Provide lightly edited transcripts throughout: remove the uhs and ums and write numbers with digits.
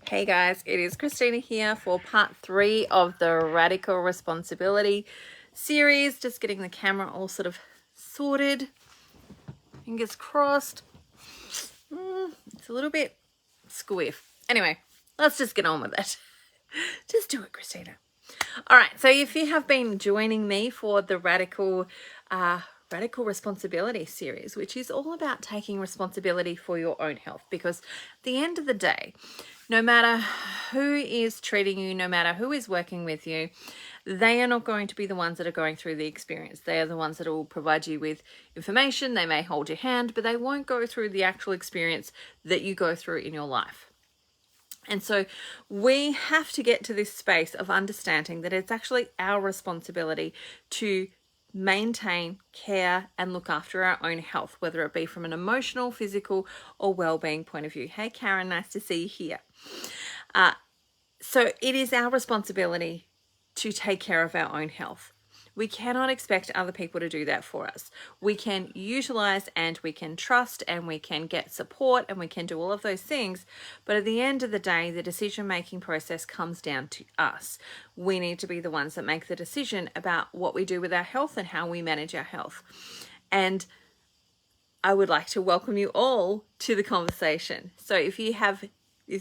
Hey guys, it is Christina here for part 3 of the Radical Responsibility series. Just getting the camera all sort of sorted. Fingers crossed. It's a little bit squiff. Anyway, let's just get on with it. Just do it, Christina. All right, so if you have been joining me for the Radical Responsibility series, which is all about taking responsibility for your own health, because at the end of the day, no matter who is treating you, no matter who is working with you, they are not going to be the ones that are going through the experience. They are the ones that will provide you with information. They may hold your hand, but they won't go through the actual experience that you go through in your life. And so we have to get to this space of understanding that it's actually our responsibility to maintain, care, and look after our own health, whether it be from an emotional, physical, or well-being point of view. Hey, Karen, nice to see you here. So it is our responsibility to take care of our own health. We cannot expect other people to do that for us. We can utilize and we can trust and we can get support and we can do all of those things. But at the end of the day, the decision-making process comes down to us. We need to be the ones that make the decision about what we do with our health and how we manage our health. And I would like to welcome you all to the conversation. So if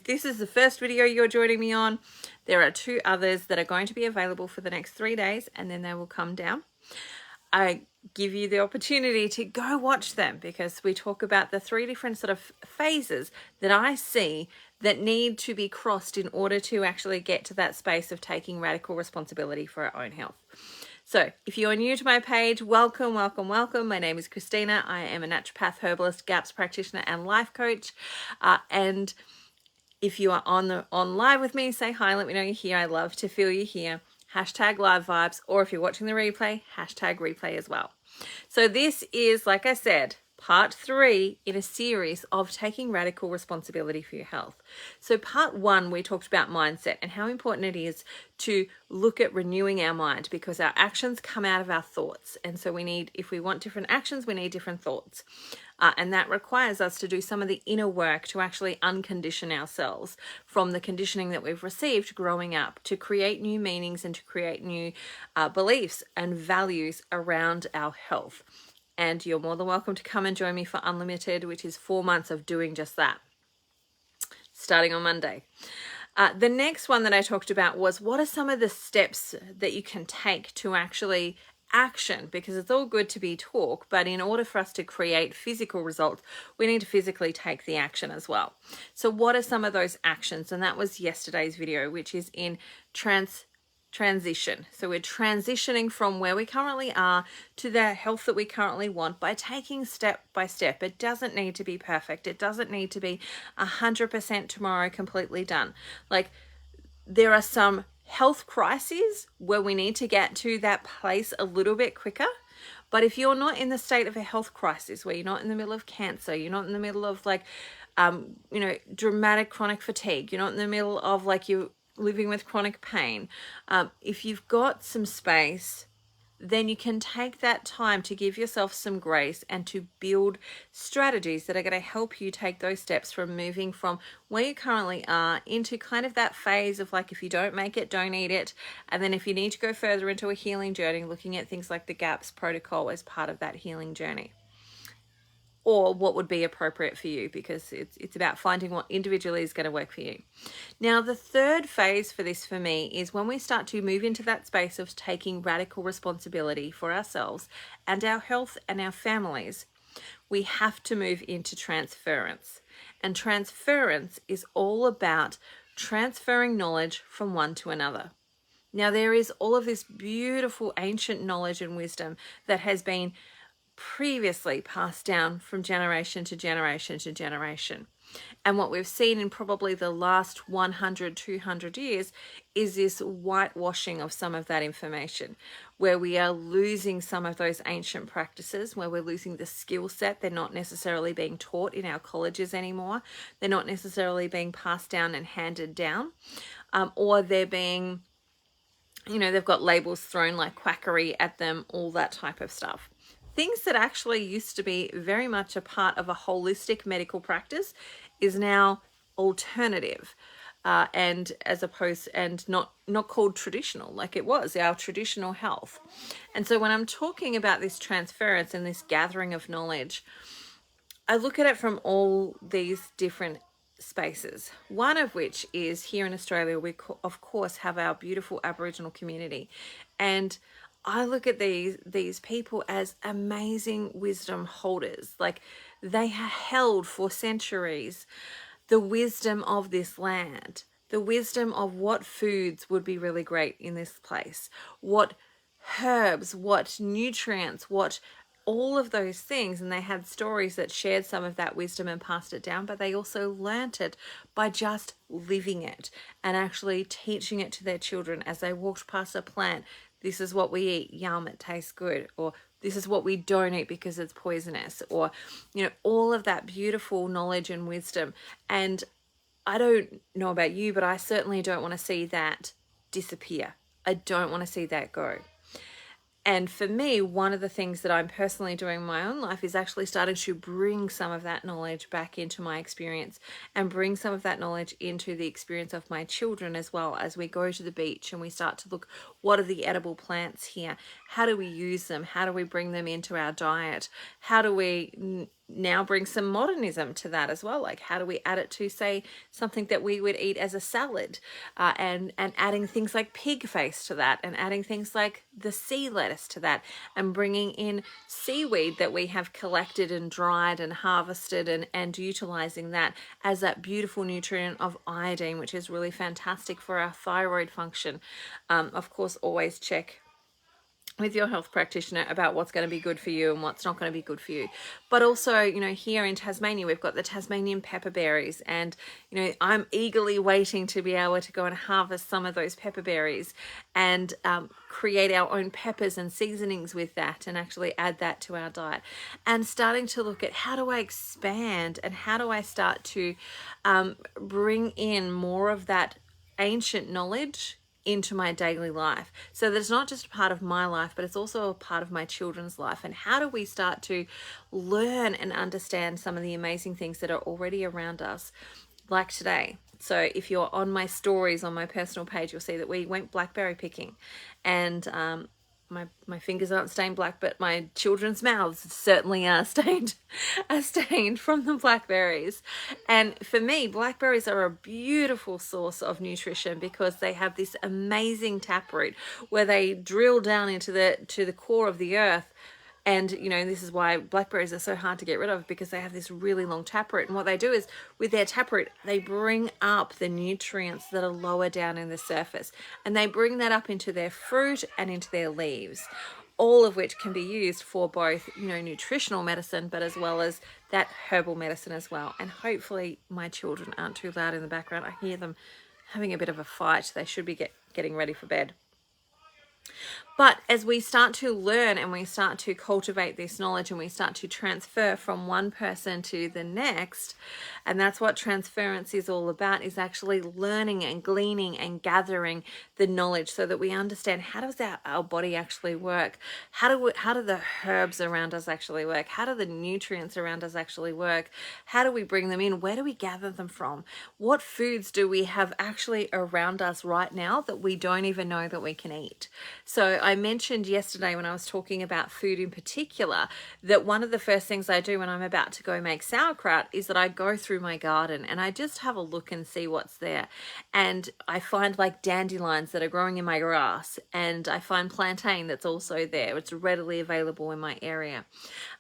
this is the first video you're joining me on, there are 2 others that are going to be available for the next 3 days, and then they will come down. I give you the opportunity to go watch them because we talk about the 3 different sort of phases that I see that need to be crossed in order to actually get to that space of taking radical responsibility for our own health. So if you're new to my page, welcome. My name is Christina. I am a naturopath, herbalist, GAPS practitioner, and life coach. And if you are on live with me, say hi, let me know you're here. I love to feel you here. Hashtag live vibes, or if you're watching the replay, hashtag replay as well. So this is, like I said, part 3 in a series of taking radical responsibility for your health. So part 1, we talked about mindset and how important it is to look at renewing our mind, because our actions come out of our thoughts. And so if we want different actions, we need different thoughts. And that requires us to do some of the inner work to actually uncondition ourselves from the conditioning that we've received growing up, to create new meanings and to create new beliefs and values around our health. And you're more than welcome to come and join me for Unlimited, which is 4 months of doing just that, starting on Monday. The next one that I talked about was, what are some of the steps that you can take to actually action? Because it's all good to be talk, but in order for us to create physical results, we need to physically take the action as well. So what are some of those actions? And that was yesterday's video, which is in transition. So we're transitioning from where we currently are to the health that we currently want by taking step by step. It doesn't need to be perfect. It doesn't need to be 100% tomorrow completely done. Like, there are some health crises where we need to get to that place a little bit quicker. But if you're not in the state of a health crisis, where you're not in the middle of cancer, you're not in the middle of dramatic chronic fatigue, you're not in the middle of you living with chronic pain, if you've got some space, then you can take that time to give yourself some grace and to build strategies that are going to help you take those steps from moving from where you currently are into kind of that phase of if you don't make it, don't eat it. And then if you need to go further into a healing journey, looking at things like the GAPS protocol as part of that healing journey, or what would be appropriate for you, because it's about finding what individually is going to work for you. Now, the third phase for this for me is when we start to move into that space of taking radical responsibility for ourselves and our health and our families, we have to move into transference. And transference is all about transferring knowledge from one to another. Now, there is all of this beautiful ancient knowledge and wisdom that has been previously passed down from generation to generation to generation. And what we've seen in probably the last 100, 200 years is this whitewashing of some of that information, where we are losing some of those ancient practices, where we're losing the skill set. They're not necessarily being taught in our colleges anymore. They're not necessarily being passed down and handed down, or they're being, they've got labels thrown like quackery at them, all that type of stuff. Things that actually used to be very much a part of a holistic medical practice is now alternative. and as opposed and not called traditional like it was our traditional health. And so when I'm talking about this transference and this gathering of knowledge, I look at it from all these different spaces. One of which is here in Australia, we of course have our beautiful Aboriginal community, and I look at these people as amazing wisdom holders. Like, they have held for centuries the wisdom of this land, the wisdom of what foods would be really great in this place, what herbs, what nutrients, what all of those things. And they had stories that shared some of that wisdom and passed it down, but they also learnt it by just living it and actually teaching it to their children as they walked past a plant. This is what we eat. Yum, it tastes good. Or this is what we don't eat because it's poisonous. Or, all of that beautiful knowledge and wisdom. And I don't know about you, but I certainly don't want to see that disappear. I don't want to see that go. And for me, one of the things that I'm personally doing in my own life is actually starting to bring some of that knowledge back into my experience and bring some of that knowledge into the experience of my children as well, as we go to the beach and we start to look, what are the edible plants here? How do we use them? How do we bring them into our diet? How do we now bring some modernism to that as well? Like, how do we add it to, say, something that we would eat as a salad, and adding things like pig face to that, and adding things like the sea lettuce to that, and bringing in seaweed that we have collected and dried and harvested, and utilizing that as that beautiful nutrient of iodine, which is really fantastic for our thyroid function. Of course, always check with your health practitioner about what's going to be good for you and what's not going to be good for you. But also, here in Tasmania, we've got the Tasmanian pepper berries, and, I'm eagerly waiting to be able to go and harvest some of those pepper berries and create our own peppers and seasonings with that, and actually add that to our diet, and starting to look at how do I expand and how do I start to bring in more of that ancient knowledge into my daily life, so that it's not just a part of my life, but it's also a part of my children's life. And how do we start to learn and understand some of the amazing things that are already around us, like today? So if you're on my stories on my personal page, you'll see that we went blackberry picking, and my fingers aren't stained black, but my children's mouths certainly are stained from the blackberries. And for me, blackberries are a beautiful source of nutrition because they have this amazing taproot where they drill down into the core of the earth. And, this is why blackberries are so hard to get rid of, because they have this really long taproot. And what they do is, with their taproot, they bring up the nutrients that are lower down in the surface. And they bring that up into their fruit and into their leaves, all of which can be used for both, nutritional medicine, but as well as that herbal medicine as well. And hopefully my children aren't too loud in the background. I hear them having a bit of a fight. They should be getting ready for bed. But as we start to learn and we start to cultivate this knowledge and we start to transfer from one person to the next, and that's what transference is all about, is actually learning and gleaning and gathering the knowledge so that we understand, how does our body actually work? How do the herbs around us actually work? How do the nutrients around us actually work? How do we bring them in? Where do we gather them from? What foods do we have actually around us right now that we don't even know that we can eat? So I mentioned yesterday when I was talking about food in particular, that one of the first things I do when I'm about to go make sauerkraut is that I go through my garden and I just have a look and see what's there. And I find like dandelions that are growing in my grass, and I find plantain that's also there. It's readily available in my area.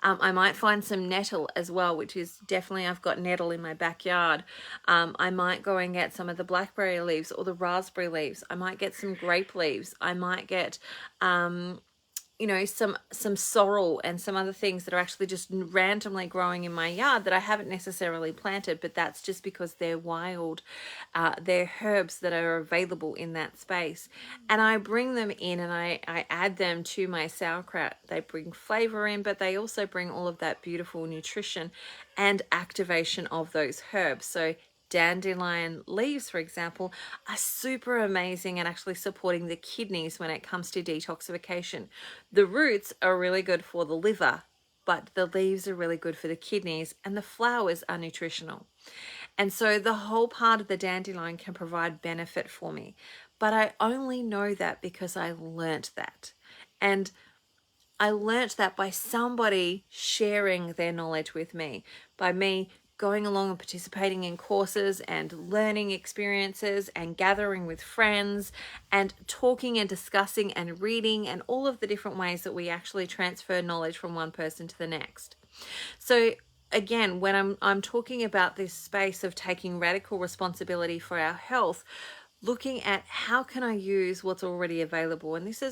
I might find some nettle as well, which is definitely, I've got nettle in my backyard. I might go and get some of the blackberry leaves or the raspberry leaves. I might get some grape leaves. I might get some sorrel and some other things that are actually just randomly growing in my yard that I haven't necessarily planted, but that's just because they're wild. They're herbs that are available in that space. And I bring them in and I add them to my sauerkraut. They bring flavor in, but they also bring all of that beautiful nutrition and activation of those herbs. So dandelion leaves, for example, are super amazing at actually supporting the kidneys when it comes to detoxification. The roots are really good for the liver, but the leaves are really good for the kidneys, and the flowers are nutritional. And so the whole part of the dandelion can provide benefit for me. But I only know that because I learnt that. And I learnt that by somebody sharing their knowledge with me, by me going along and participating in courses and learning experiences and gathering with friends and talking and discussing and reading and all of the different ways that we actually transfer knowledge from one person to the next. So again, when I'm talking about this space of taking radical responsibility for our health, looking at how can I use what's already available, and this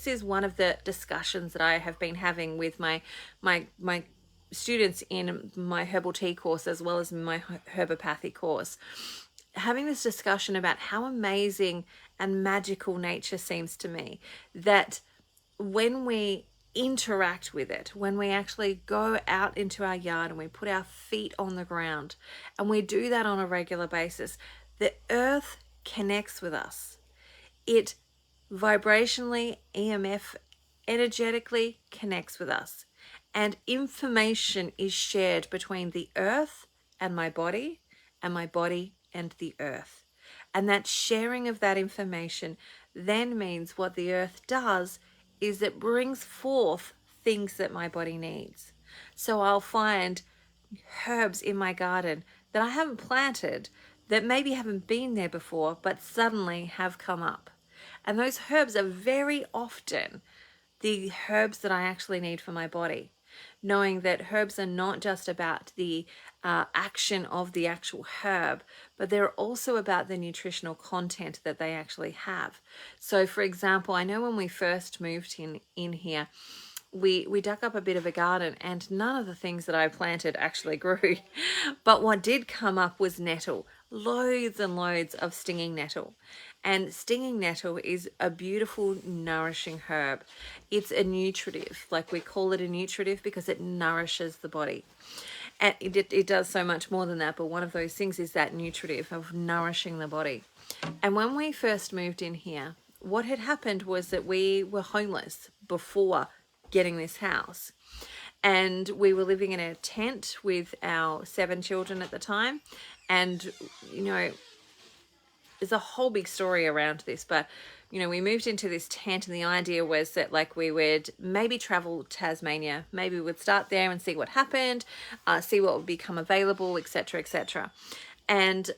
is one of the discussions that I have been having with my students in my herbal tea course as well as my herbopathy course, having this discussion about how amazing and magical nature seems to me, that when we interact with it, when we actually go out into our yard and we put our feet on the ground and we do that on a regular basis, the earth connects with us. It vibrationally, EMF, energetically connects with us. And information is shared between the earth and my body and the earth. And that sharing of that information then means what the earth does is it brings forth things that my body needs. So I'll find herbs in my garden that I haven't planted, that maybe haven't been there before, but suddenly have come up. And those herbs are very often the herbs that I actually need for my body. Knowing that herbs are not just about the action of the actual herb, but they're also about the nutritional content that they actually have. So for example, I know when we first moved in here, we dug up a bit of a garden and none of the things that I planted actually grew. But what did come up was nettle, loads and loads of stinging nettle. And stinging nettle is a beautiful, nourishing herb. It's a nutritive, like we call it a nutritive because it nourishes the body. And it does so much more than that, but one of those things is that nutritive of nourishing the body. And when we first moved in here, what had happened was that we were homeless before getting this house. And we were living in a tent with our 7 children at the time. And, you know, there's a whole big story around this, but you know, we moved into this tent and the idea was that like we would maybe travel Tasmania, maybe we would start there and see what happened, see what would become available, etc., etc. And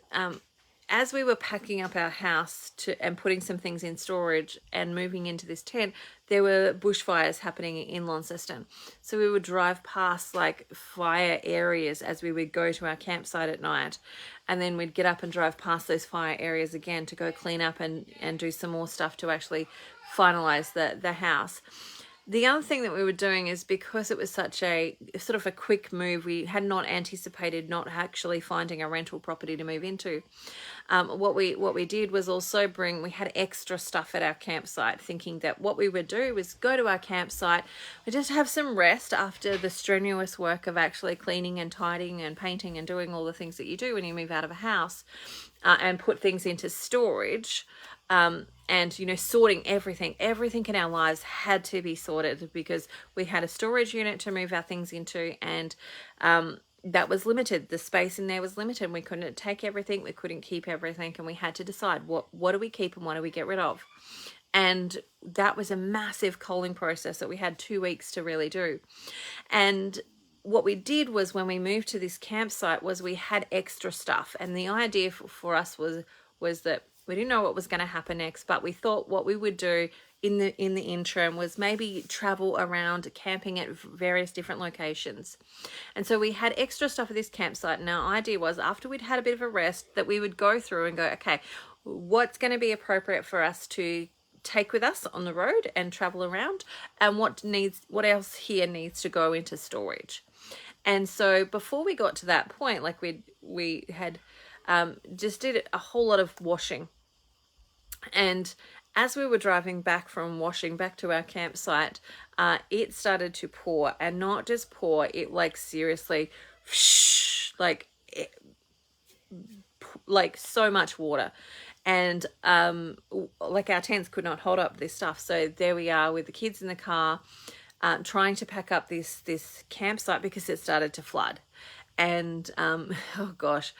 as we were packing up our house and putting some things in storage and moving into this tent, there were bushfires happening in Launceston. So we would drive past like fire areas as we would go to our campsite at night. And then we'd get up and drive past those fire areas again to go clean up and do some more stuff to actually finalize the house. The other thing that we were doing is because it was such a sort of a quick move, we had not anticipated not actually finding a rental property to move into. What we did was also we had extra stuff at our campsite, thinking that what we would do was go to our campsite, we just have some rest after the strenuous work of actually cleaning and tidying and painting and doing all the things that you do when you move out of a house, and put things into storage. And, you know, sorting everything in our lives had to be sorted because we had a storage unit to move our things into, and that was limited. The space in there was limited. We couldn't take everything. We couldn't keep everything. And we had to decide what do we keep and what do we get rid of? And that was a massive culling process that we had 2 weeks to really do. And what we did was when we moved to this campsite was we had extra stuff. And the idea for us was that we didn't know what was going to happen next, but we thought what we would do in the interim was maybe travel around camping at various different locations. And so we had extra stuff at this campsite, and our idea was after we'd had a bit of a rest that we would go through and go, okay, what's going to be appropriate for us to take with us on the road and travel around, and what else here needs to go into storage. And so before we got to that point, like we had just did a whole lot of washing. And as we were driving back from washing back to our campsite, it started to pour, and not just pour, it like seriously, like so much water. And like our tents could not hold up this stuff. So there we are with the kids in the car, trying to pack up this campsite because it started to flood. And oh gosh,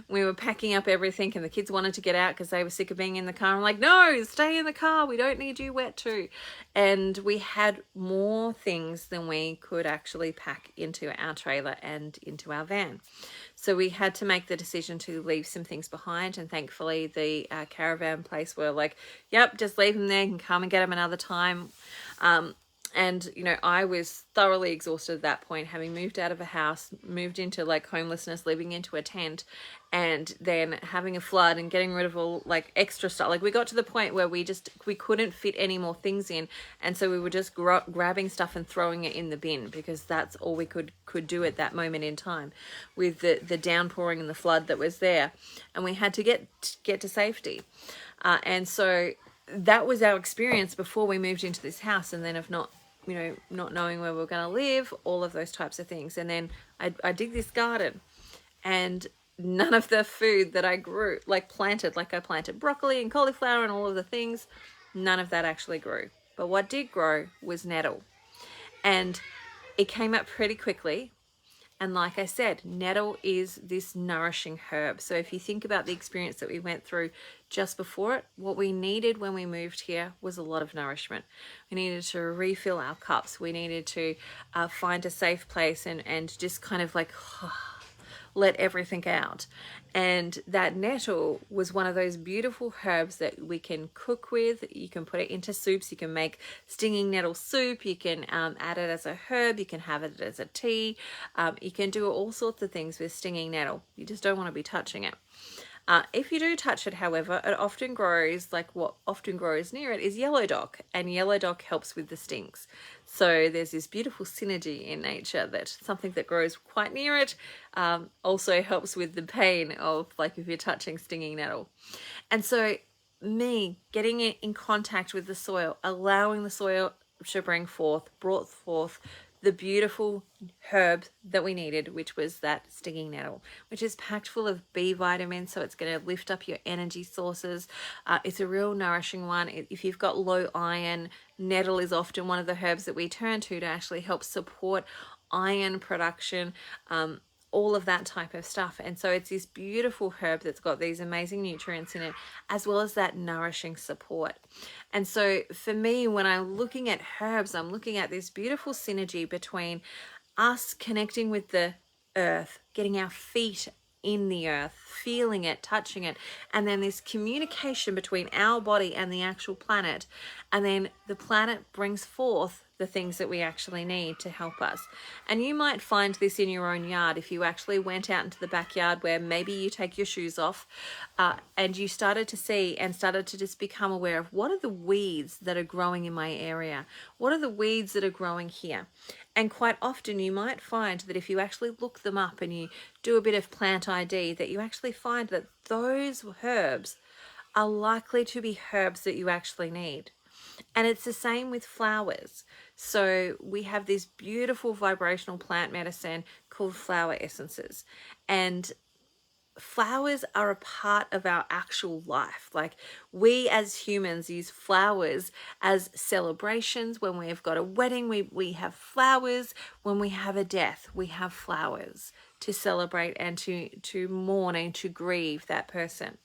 we were packing up everything, and the kids wanted to get out because they were sick of being in the car. I'm like, no, stay in the car, we don't need you wet too. And we had more things than we could actually pack into our trailer and into our van. So we had to make the decision to leave some things behind, and thankfully the caravan place were like, yep, just leave them there, you can come and get them another time. And, you know, I was thoroughly exhausted at that point, having moved out of a house, moved into like homelessness, living into a tent, and then having a flood and getting rid of all like extra stuff. Like we got to the point where we couldn't fit any more things in. And so we were just grabbing stuff and throwing it in the bin, because that's all we could do at that moment in time with the downpouring and the flood that was there. And we had to get to safety. And so that was our experience before we moved into this house, and then of not knowing where we were going to live, all of those types of things. And then I dig this garden, and none of the food that I grew, I planted broccoli and cauliflower and all of the things, none of that actually grew. But what did grow was nettle. And it came up pretty quickly. And like I said, nettle is this nourishing herb. So if you think about the experience that we went through just before it, what we needed when we moved here was a lot of nourishment. We needed to refill our cups. We needed to find a safe place and just kind of like let everything out. And that nettle was one of those beautiful herbs that we can cook with. You can put it into soups. You can make stinging nettle soup. You can add it as a herb. You can have it as a tea. You can do all sorts of things with stinging nettle. You just don't want to be touching it. If you do touch it, however, it often grows, like what often grows near it is yellow dock, and yellow dock helps with the stings. So there's this beautiful synergy in nature that something that grows quite near it also helps with the pain of, like, if you're touching stinging nettle. And so me getting it in contact with the soil, allowing the soil to brought forth the beautiful herb that we needed, which was that stinging nettle, which is packed full of B vitamins, so it's going to lift up your energy sources. It's a real nourishing one. If you've got low iron, nettle is often one of the herbs that we turn to actually help support iron production, all of that type of stuff. And so it's this beautiful herb that's got these amazing nutrients in it, as well as that nourishing support. And so for me, when I'm looking at herbs, I'm looking at this beautiful synergy between us connecting with the earth, getting our feet in the earth, feeling it, touching it, and then this communication between our body and the actual planet. And then the planet brings forth the things that we actually need to help us. And you might find this in your own yard if you actually went out into the backyard, where maybe you take your shoes off and you started to see and started to just become aware of, what are the weeds that are growing in my area? What are the weeds that are growing here? And quite often you might find that if you actually look them up and you do a bit of plant ID, that you actually find that those herbs are likely to be herbs that you actually need. And it's the same with flowers. So we have this beautiful vibrational plant medicine called flower essences. And flowers are a part of our actual life. Like, we as humans use flowers as celebrations. When we've got a wedding, we have flowers. When we have a death, we have flowers to celebrate and to mourn and to grieve that person.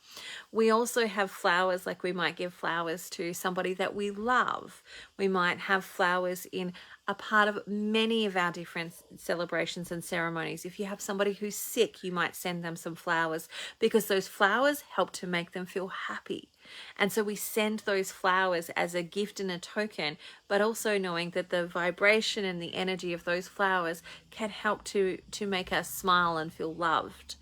We also have flowers, like we might give flowers to somebody that we love. We might have flowers in a part of many of our different celebrations and ceremonies. If you have somebody who's sick, you might send them some flowers, because those flowers help to make them feel happy. And so we send those flowers as a gift and a token, but also knowing that the vibration and the energy of those flowers can help to make us smile and feel loved.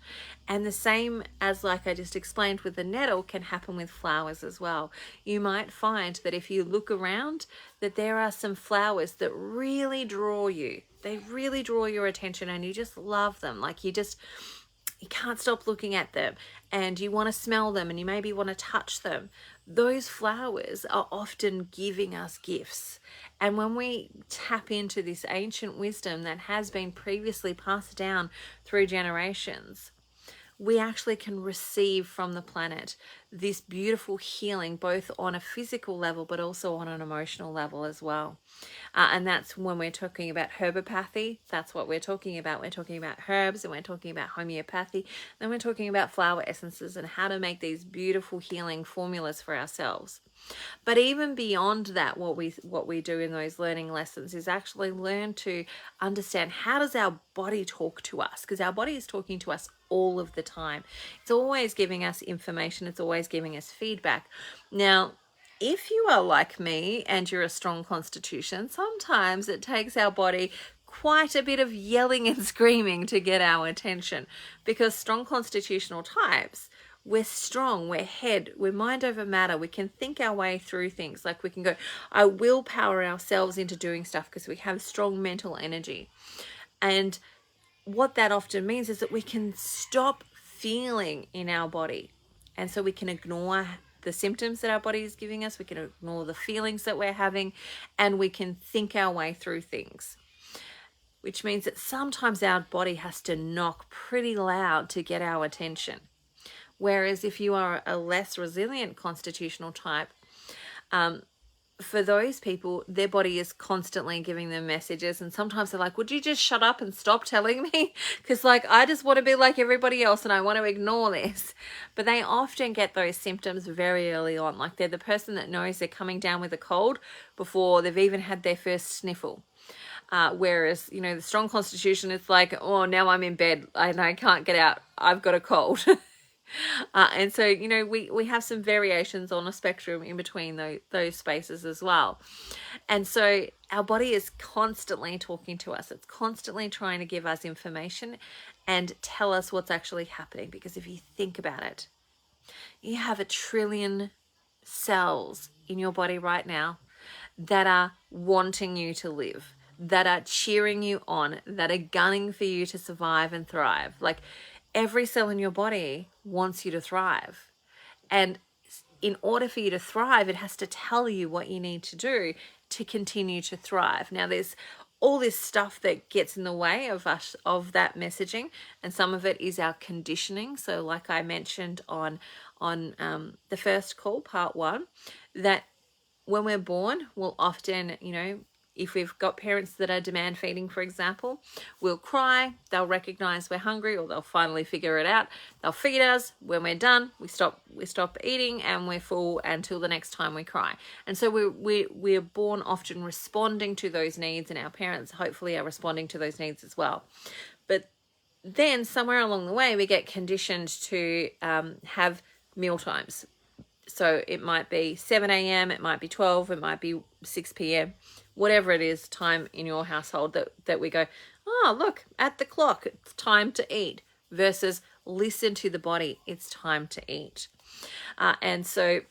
And the same as, like I just explained with the nettle, can happen with flowers as well. You might find that if you look around, that there are some flowers that really draw you. They really draw your attention, and you just love them. Like, you can't stop looking at them, and you want to smell them, and you maybe want to touch them. Those flowers are often giving us gifts. And when we tap into this ancient wisdom that has been previously passed down through generations, we actually can receive from the planet this beautiful healing, both on a physical level, but also on an emotional level as well. And that's when we're talking about herbopathy. That's what we're talking about. We're talking about herbs, and we're talking about homeopathy. Then we're talking about flower essences and how to make these beautiful healing formulas for ourselves. But even beyond that, what we do in those learning lessons is actually learn to understand, how does our body talk to us? Because our body is talking to us all of the time. It's always giving us information. It's always giving us feedback. Now, if you are like me and you're a strong constitution, sometimes it takes our body quite a bit of yelling and screaming to get our attention, because strong constitutional types, we're strong, we're head, we're mind over matter. We can think our way through things. Like we can go, I willpower ourselves into doing stuff because we have strong mental energy. And what that often means is that we can stop feeling in our body. And so we can ignore the symptoms that our body is giving us. We can ignore the feelings that we're having, and we can think our way through things. Which means that sometimes our body has to knock pretty loud to get our attention. Whereas if you are a less resilient constitutional type, for those people, their body is constantly giving them messages, and sometimes they're like, would you just shut up and stop telling me? Because like, I just want to be like everybody else and I want to ignore this. But they often get those symptoms very early on. Like they're the person that knows they're coming down with a cold before they've even had their first sniffle. Whereas, the strong constitution, it's like, oh, now I'm in bed and I can't get out. I've got a cold. And so, we have some variations on a spectrum in between those spaces as well. And so our body is constantly talking to us. It's constantly trying to give us information and tell us what's actually happening. Because if you think about it, you have 1 trillion cells in your body right now that are wanting you to live, that are cheering you on, that are gunning for you to survive and thrive. Like, every cell in your body wants you to thrive. And in order for you to thrive, it has to tell you what you need to do to continue to thrive. Now, there's all this stuff that gets in the way of us, of that messaging, and some of it is our conditioning. So like I mentioned on the first call, part 1, that when we're born, we'll often, if we've got parents that are demand feeding, for example, we'll cry, they'll recognize we're hungry, or they'll finally figure it out. They'll feed us. When we're done, we stop eating and we're full until the next time we cry. And so we're born often responding to those needs, and our parents hopefully are responding to those needs as well. But then somewhere along the way, we get conditioned to have meal times. So it might be 7 a.m., it might be 12, it might be 6 p.m., whatever it is, time in your household that we go, oh, look, at the clock, it's time to eat, versus listen to the body, it's time to eat. And so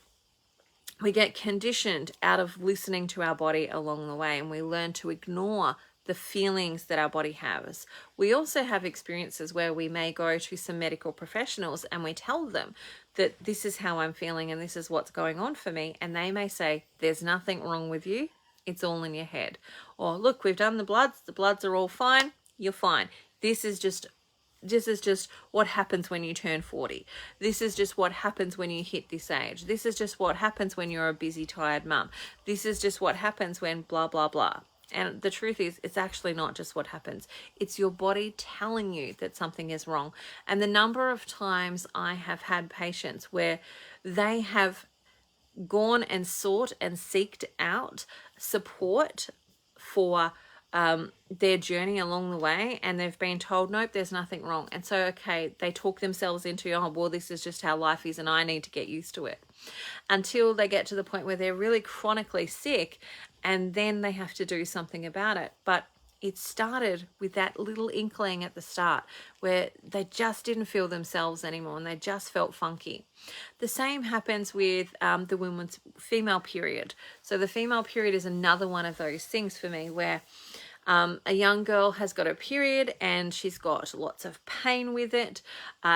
we get conditioned out of listening to our body along the way, and we learn to ignore the feelings that our body has. We also have experiences where we may go to some medical professionals and we tell them that this is how I'm feeling and this is what's going on for me. And they may say, there's nothing wrong with you. It's all in your head. Or look, we've done the bloods are all fine. You're fine. This is just what happens when you turn 40. This is just what happens when you hit this age. This is just what happens when you're a busy, tired mum. This is just what happens when blah, blah, blah. And the truth is, it's actually not just what happens. It's your body telling you that something is wrong. And the number of times I have had patients where they have gone and sought and seeked out support for their journey along the way, and they've been told, nope, there's nothing wrong. And so, okay, they talk themselves into, oh, well, this is just how life is and I need to get used to it, until they get to the point where they're really chronically sick, and then they have to do something about it. But it started with that little inkling at the start where they just didn't feel themselves anymore and they just felt funky. The same happens with the women's female period. So the female period is another one of those things for me where a young girl has got a period and she's got lots of pain with it.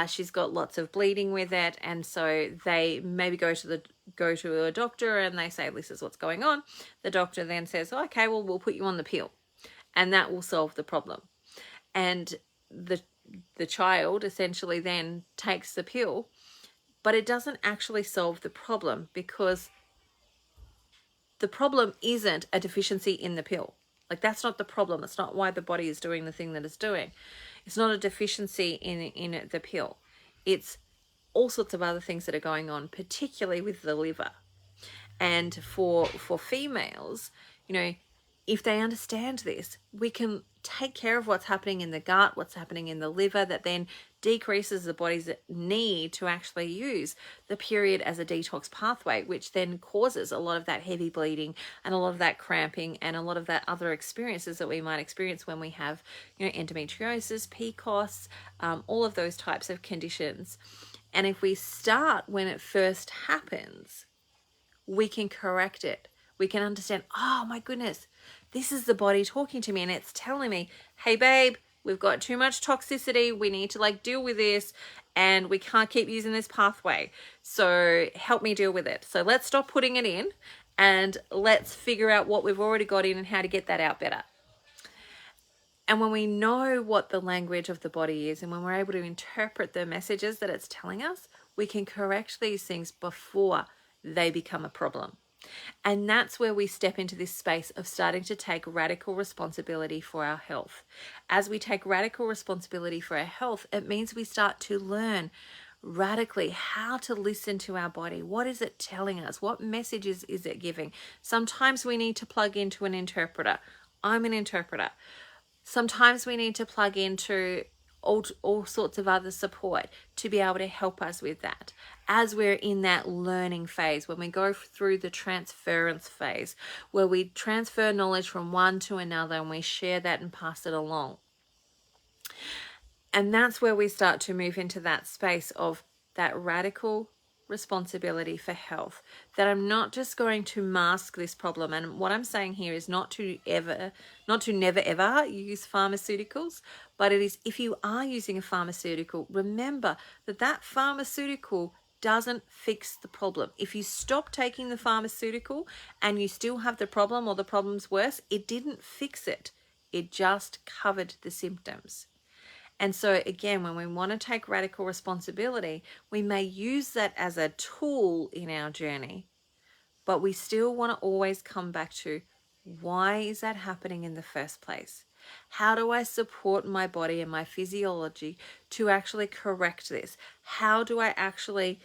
She's got lots of bleeding with it. And so they maybe go to a doctor and they say, this is what's going on. The doctor then says, okay, well, we'll put you on the pill and that will solve the problem. And the the child essentially then takes the pill, but it doesn't actually solve the problem, because the problem isn't a deficiency in the pill. Like, that's not the problem. That's not why the body is doing the thing that it's doing. It's not a deficiency in the pill. It's all sorts of other things that are going on, particularly with the liver. And for females, you know, if they understand this, we can take care of what's happening in the gut, what's happening in the liver, that then decreases the body's need to actually use the period as a detox pathway, which then causes a lot of that heavy bleeding and a lot of that cramping and a lot of that other experiences that we might experience when we have, you know, endometriosis, PCOS, all of those types of conditions. And if we start when it first happens, we can correct it. We can understand, oh my goodness, this is the body talking to me, and it's telling me, hey babe, we've got too much toxicity. We need to like deal with this, and we can't keep using this pathway. So help me deal with it. So let's stop putting it in, and let's figure out what we've already got in and how to get that out better. And when we know what the language of the body is, and when we're able to interpret the messages that it's telling us, we can correct these things before they become a problem. And that's where we step into this space of starting to take radical responsibility for our health. As we take radical responsibility for our health, it means we start to learn radically how to listen to our body. What is it telling us? What messages is it giving? Sometimes we need to plug into an interpreter. I'm an interpreter. Sometimes we need to plug into all sorts of other support to be able to help us with that. As we're in that learning phase, when we go through the transference phase, where we transfer knowledge from one to another and we share that and pass it along. And that's where we start to move into that space of that radical responsibility for health, that I'm not just going to mask this problem. And what I'm saying here is not to never ever use pharmaceuticals, but it is, if you are using a pharmaceutical, remember that that pharmaceutical doesn't fix the problem. If you stop taking the pharmaceutical and you still have the problem, or the problem's worse, it didn't fix it. It just covered the symptoms. And so again, when we want to take radical responsibility, we may use that as a tool in our journey, but we still want to always come back to, why is that happening in the first place? How do I support my body and my physiology to actually correct this? How do I actually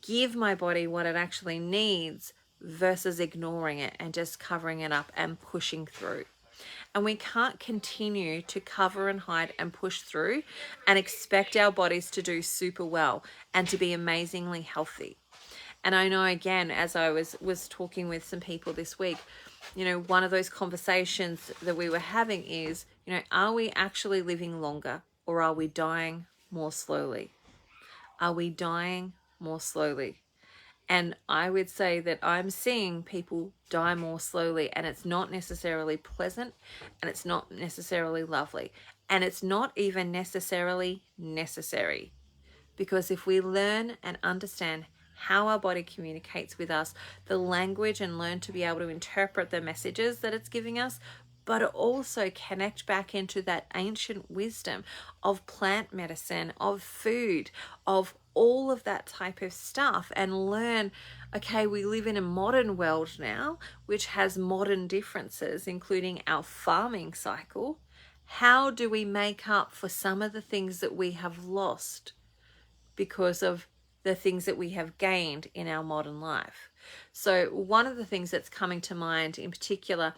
give my body what it actually needs versus ignoring it and just covering it up and pushing through? And we can't continue to cover and hide and push through and expect our bodies to do super well and to be amazingly healthy. And I know, again, as I was talking with some people this week, you know, one of those conversations that we were having is, you know, are we actually living longer, or are we dying more slowly? Are we dying more slowly? And I would say that I'm seeing people die more slowly, and it's not necessarily pleasant, and it's not necessarily lovely, and it's not even necessarily necessary. Because if we learn and understand how our body communicates with us, the language, and learn to be able to interpret the messages that it's giving us, but also connect back into that ancient wisdom of plant medicine, of food, of all of that type of stuff, and learn, okay, we live in a modern world now, which has modern differences, including our farming cycle. How do we make up for some of the things that we have lost because of the things that we have gained in our modern life? So one of the things that's coming to mind in particular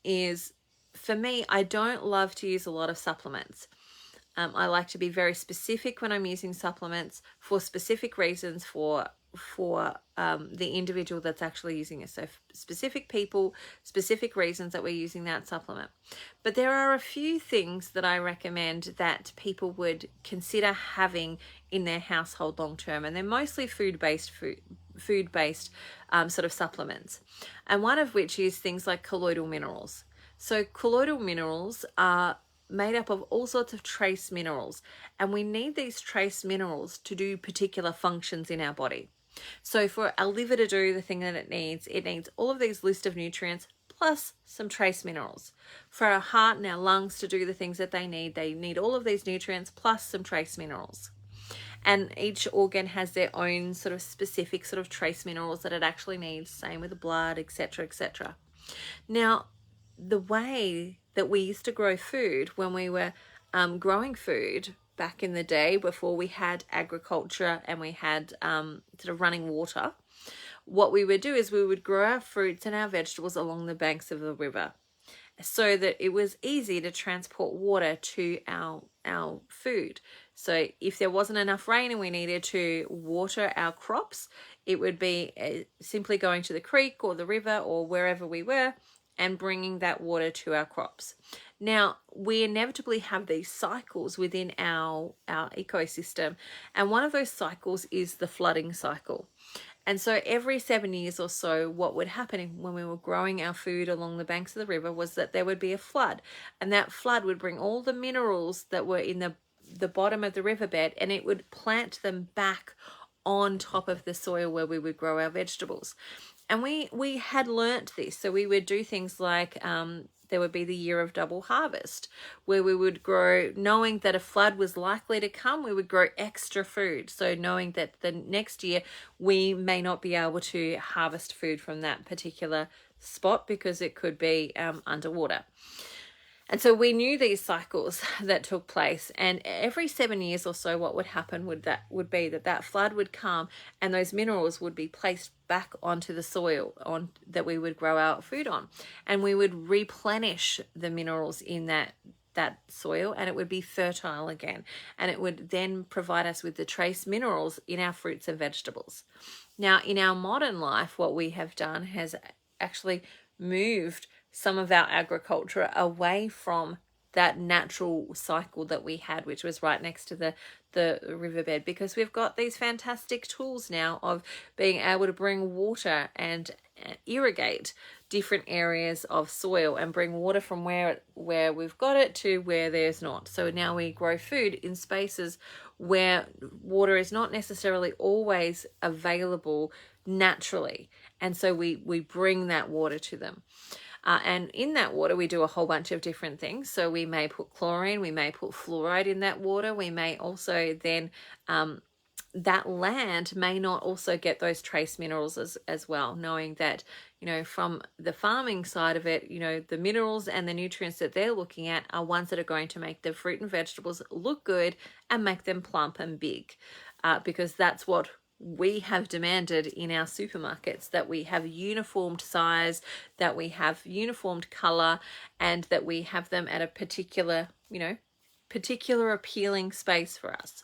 is, for me, I don't love to use a lot of supplements. I like to be very specific when I'm using supplements for specific reasons for the individual that's actually using it. So specific people, specific reasons that we're using that supplement. But there are a few things that I recommend that people would consider having in their household long term, and they're mostly food-based sort of supplements. And one of which is things like colloidal minerals. So colloidal minerals are made up of all sorts of trace minerals, and we need these trace minerals to do particular functions in our body. So for our liver to do the thing that it needs all of these list of nutrients plus some trace minerals. For our heart and our lungs to do the things that they need all of these nutrients plus some trace minerals. And each organ has their own sort of specific sort of trace minerals that it actually needs, same with the blood, etc., etc. Now, the way that we used to grow food when we were growing food back in the day before we had agriculture and we had sort of running water, what we would do is we would grow our fruits and our vegetables along the banks of the river so that it was easy to transport water to our food. So if there wasn't enough rain and we needed to water our crops, it would be simply going to the creek or the river or wherever we were and bringing that water to our crops. Now, we inevitably have these cycles within our ecosystem, and one of those cycles is the flooding cycle. And so every 7 years or so, what would happen when we were growing our food along the banks of the river was that there would be a flood. And that flood would bring all the minerals that were in the bottom of the riverbed, and it would plant them back on top of the soil where we would grow our vegetables. And we had learnt this. So we would do things like there would be the year of double harvest, where we would grow, knowing that a flood was likely to come, we would grow extra food. So knowing that the next year we may not be able to harvest food from that particular spot because it could be underwater. And so we knew these cycles that took place, and every 7 years or so, what would happen would be that flood would come and those minerals would be placed back onto the soil that we would grow our food on. And we would replenish the minerals in that soil, and it would be fertile again. And it would then provide us with the trace minerals in our fruits and vegetables. Now, in our modern life, what we have done has actually moved some of our agriculture away from that natural cycle that we had, which was right next to the riverbed, because we've got these fantastic tools now of being able to bring water and irrigate different areas of soil and bring water from where we've got it to where there's not. So now we grow food in spaces where water is not necessarily always available naturally, and so we bring that water to them. And in that water, we do a whole bunch of different things. So we may put chlorine, we may put fluoride in that water. We may also then, that land may not also get those trace minerals as well, knowing that, from the farming side of it, the minerals and the nutrients that they're looking at are ones that are going to make the fruit and vegetables look good and make them plump and big, because that's what we have demanded in our supermarkets, that we have uniformed size, that we have uniformed color, and that we have them at a particular appealing space for us.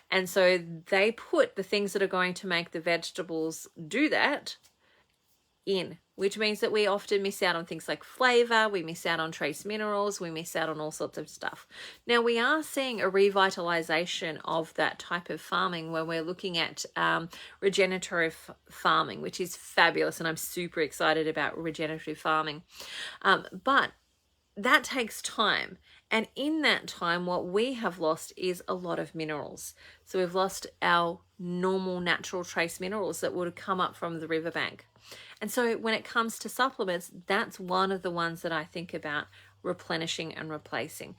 And so they put the things that are going to make the vegetables do that in, which means that we often miss out on things like flavor, we miss out on trace minerals, we miss out on all sorts of stuff. Now, we are seeing a revitalization of that type of farming where we're looking at regenerative farming, which is fabulous, and I'm super excited about regenerative farming. But that takes time. And in that time, what we have lost is a lot of minerals. So we've lost our normal natural trace minerals that would have come up from the riverbank. And so when it comes to supplements, that's one of the ones that I think about replenishing and replacing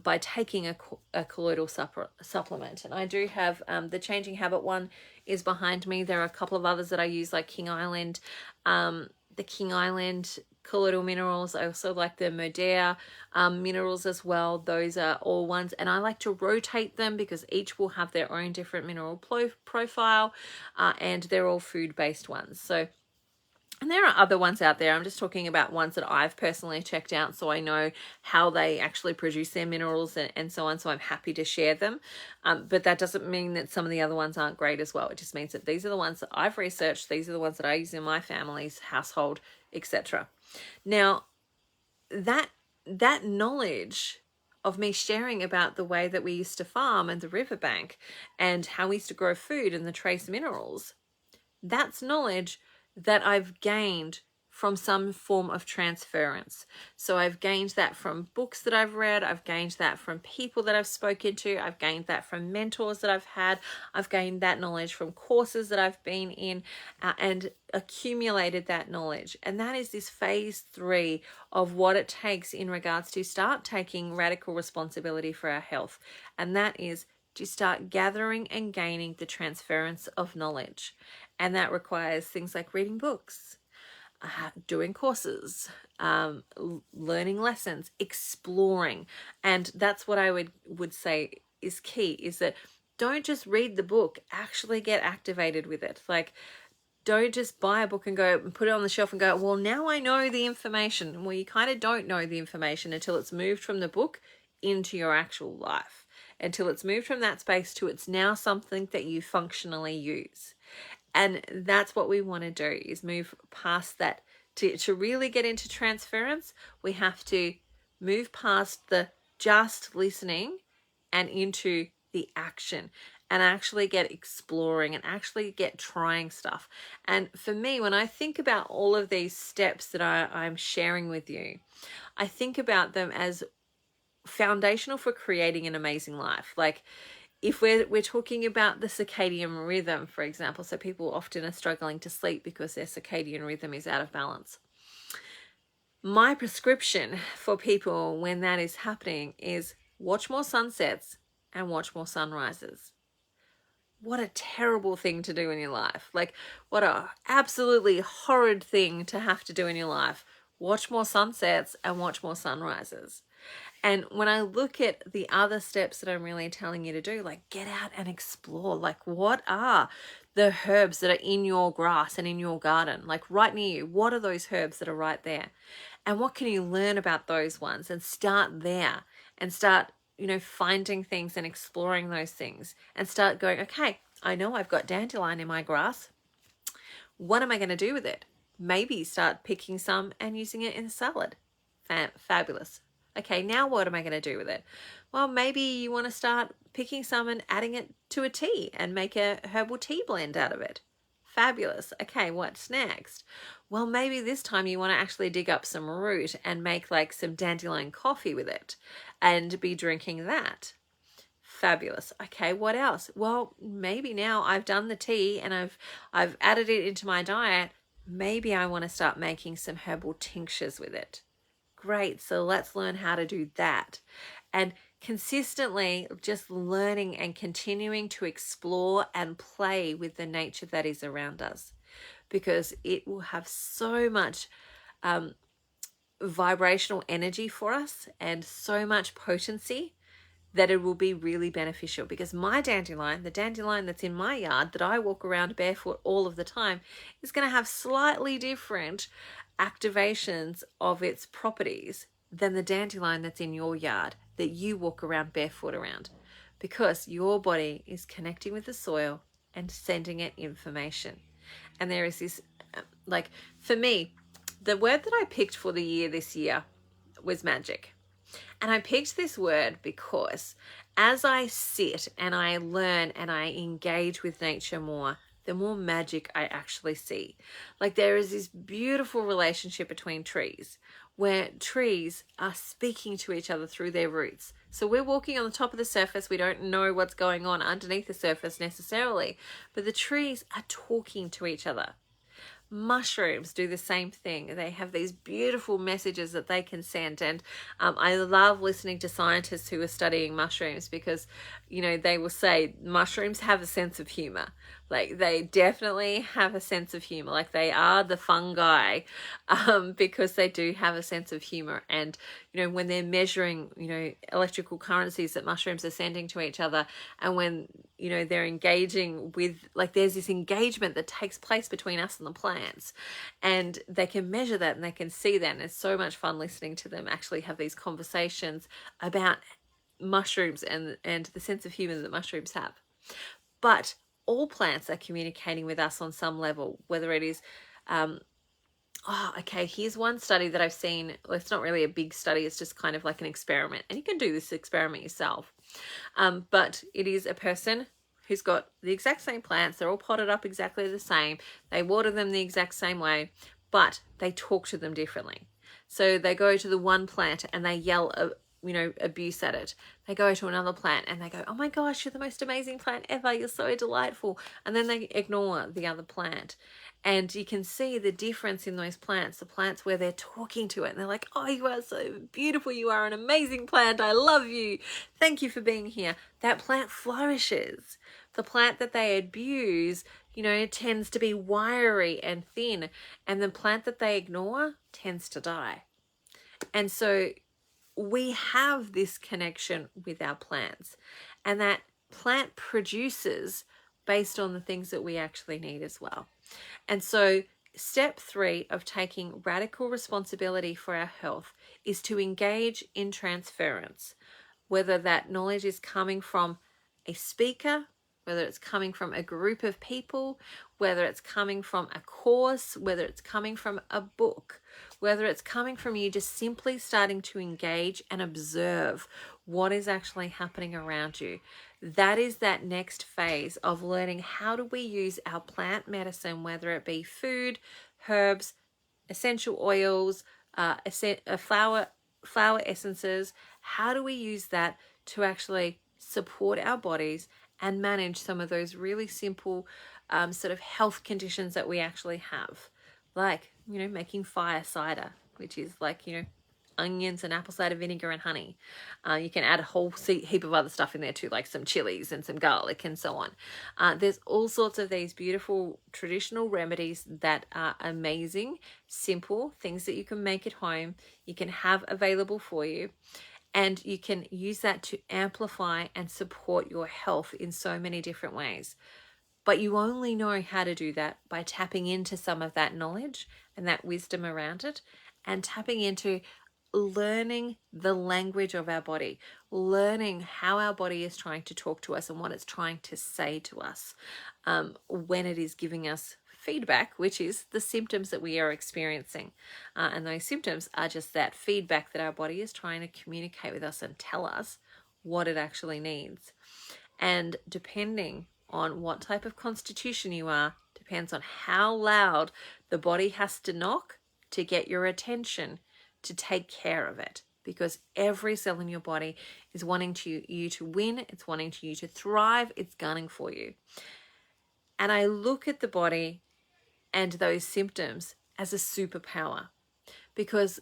by taking a colloidal supplement. And I do have the Changing Habit one is behind me. There are a couple of others that I use, like King Island, the King Island colloidal minerals. I also like the Modea minerals as well. Those are all ones, and I like to rotate them because each will have their own different mineral profile, and they're all food-based ones. So, and there are other ones out there. I'm just talking about ones that I've personally checked out, so I know how they actually produce their minerals and so on. So I'm happy to share them. But that doesn't mean that some of the other ones aren't great as well. It just means that these are the ones that I've researched. These are the ones that I use in my family's household, etc. Now, that knowledge of me sharing about the way that we used to farm and the riverbank and how we used to grow food and the trace minerals, that's knowledge that I've gained from some form of transference. So I've gained that from books that I've read, I've gained that from people that I've spoken to, I've gained that from mentors that I've had, I've gained that knowledge from courses that I've been in, and accumulated that knowledge. And that is this phase 3 of what it takes in regards to start taking radical responsibility for our health. And that is to start gathering and gaining the transference of knowledge. And that requires things like reading books, doing courses, learning lessons, exploring. And that's what I would say is key, is that don't just read the book, actually get activated with it. Like, don't just buy a book and go and put it on the shelf and go, well, now I know the information. Well, you kind of don't know the information until it's moved from the book into your actual life, until it's moved from that space to it's now something that you functionally use. And that's what we want to do, is move past that. To really get into transference, we have to move past the just listening and into the action, and actually get exploring and actually get trying stuff. And for me, when I think about all of these steps that I'm sharing with you, I think about them as foundational for creating an amazing life. Like, if we're talking about the circadian rhythm, for example, so people often are struggling to sleep because their circadian rhythm is out of balance. My prescription for people when that is happening is watch more sunsets and watch more sunrises. What a terrible thing to do in your life. Like, what a absolutely horrid thing to have to do in your life. Watch more sunsets and watch more sunrises. And when I look at the other steps that I'm really telling you to do, like, get out and explore. Like, what are the herbs that are in your grass and in your garden? Like, right near you, what are those herbs that are right there? And what can you learn about those ones? And start there, and start, finding things and exploring those things, and start going, okay, I know I've got dandelion in my grass. What am I going to do with it? Maybe start picking some and using it in a salad. Fabulous. Okay, now what am I going to do with it? Well, maybe you want to start picking some and adding it to a tea and make a herbal tea blend out of it. Fabulous. Okay, what's next? Well, maybe this time you want to actually dig up some root and make like some dandelion coffee with it and be drinking that. Fabulous. Okay, what else? Well, maybe now I've done the tea and I've added it into my diet. Maybe I want to start making some herbal tinctures with it. Great. So let's learn how to do that. And consistently just learning and continuing to explore and play with the nature that is around us, because it will have so much vibrational energy for us and so much potency that it will be really beneficial. Because my dandelion, the dandelion that's in my yard that I walk around barefoot all of the time, is going to have slightly different activations of its properties than the dandelion that's in your yard that you walk around barefoot around, because your body is connecting with the soil and sending it information. And there is this, like, for me, the word that I picked for the year this year was magic. And I picked this word because as I sit and I learn and I engage with nature more, the more magic I actually see. Like, there is this beautiful relationship between trees, where trees are speaking to each other through their roots. So we're walking on the top of the surface. We don't know what's going on underneath the surface necessarily, but the trees are talking to each other. Mushrooms do the same thing. They have these beautiful messages that they can send. And I love listening to scientists who are studying mushrooms, because, they will say mushrooms have a sense of humor. Like, they definitely have a sense of humor. Like, they are the fungi, because they do have a sense of humor. And, when they're measuring, electrical currencies that mushrooms are sending to each other, and when, they're engaging with, like, there's this engagement that takes place between us and the plants, and they can measure that and they can see that. And it's so much fun listening to them actually have these conversations about mushrooms and the sense of humor that mushrooms have. But all plants are communicating with us on some level, whether it is, here's one study that I've seen. Well, it's not really a big study. It's just kind of like an experiment. And you can do this experiment yourself. But it is a person who's got the exact same plants. They're all potted up exactly the same. They water them the exact same way. but they talk to them differently. So they go to the one plant and they yell, abuse at it. They go to another plant and they go, oh my gosh, you're the most amazing plant ever. You're so delightful. And then they ignore the other plant. And you can see the difference in those plants, the plants where they're talking to it and they're like, oh, you are so beautiful. You are an amazing plant. I love you. Thank you for being here. That plant flourishes. The plant that they abuse, tends to be wiry and thin. And the plant that they ignore tends to die. And so we have this connection with our plants, and that plant produces based on the things that we actually need as well. And so step 3 of taking radical responsibility for our health is to engage in transference, whether that knowledge is coming from a speaker, whether it's coming from a group of people, whether it's coming from a course, whether it's coming from a book, whether it's coming from you just simply starting to engage and observe what is actually happening around you. That is that next phase of learning how do we use our plant medicine, whether it be food, herbs, essential oils, flower essences. How do we use that to actually support our bodies and manage some of those really simple sort of health conditions that we actually have, like, making fire cider, which is like, onions and apple cider vinegar and honey. You can add a whole heap of other stuff in there too, like some chilies and some garlic and so on. There's all sorts of these beautiful traditional remedies that are amazing, simple things that you can make at home, you can have available for you. And you can use that to amplify and support your health in so many different ways. But you only know how to do that by tapping into some of that knowledge and that wisdom around it, and tapping into learning the language of our body, learning how our body is trying to talk to us and what it's trying to say to us when it is giving us feedback, which is the symptoms that we are experiencing. And those symptoms are just that feedback that our body is trying to communicate with us and tell us what it actually needs. And depending on what type of constitution you are, depends on how loud the body has to knock to get your attention to take care of it. Because every cell in your body is wanting you to win, it's wanting you to thrive, it's gunning for you. And I look at the body and those symptoms as a superpower, because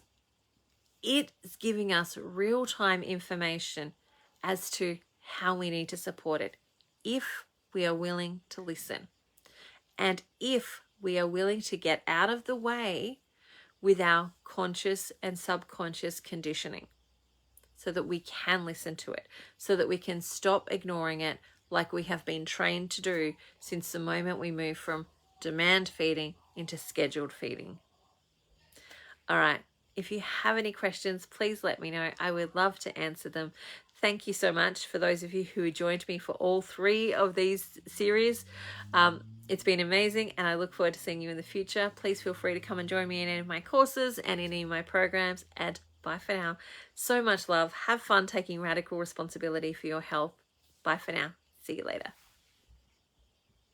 it's giving us real-time information as to how we need to support it, if we are willing to listen, and if we are willing to get out of the way with our conscious and subconscious conditioning, so that we can listen to it, so that we can stop ignoring it like we have been trained to do since the moment we move from demand feeding into scheduled feeding. All right, if you have any questions, please let me know. I would love to answer them. Thank you so much for those of you who joined me for all 3 of these series. It's been amazing, and I look forward to seeing you in the future. Please feel free to come and join me in any of my courses and any of my programs. And bye for now. So much love. Have fun taking radical responsibility for your health. Bye for now. See you later.